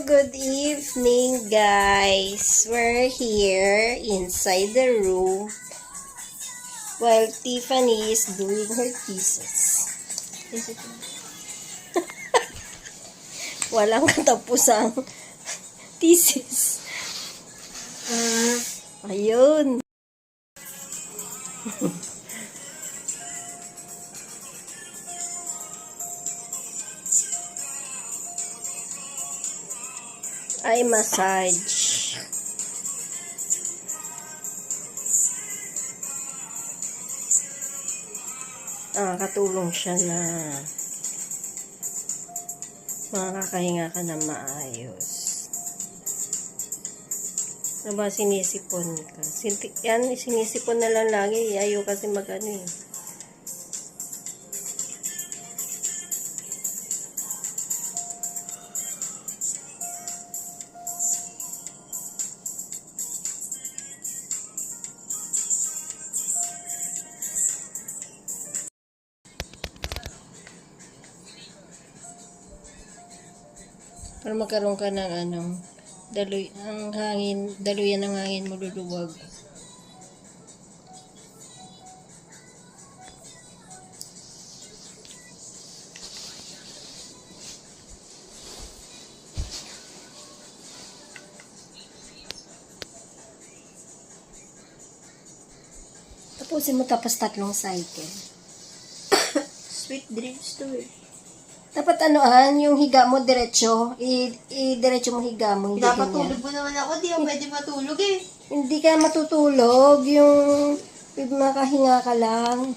Good evening, guys. We're here inside the room while Tiffany is doing her thesis. Walang katapusang thesis. Ayun. Ay massage. Katulong siya na makakahinga ka na maayos. Ano ba sinisipon ka? Yan, sinisipon na lang lagi. Ayaw kasi mag-ano eh. Para magkaroon ka ng daluyan ng hangin mo luluwag. Tapusin mo tapos 3 cycle. Sweet dreams to eh. Dapat yung higa mo diretso. I-diretso mo higa mo. Hindi Dapat ganyan. tulog mo naman ako. Di ako pwede matulog eh. Hindi ka matutulog. Yung makahinga ka lang.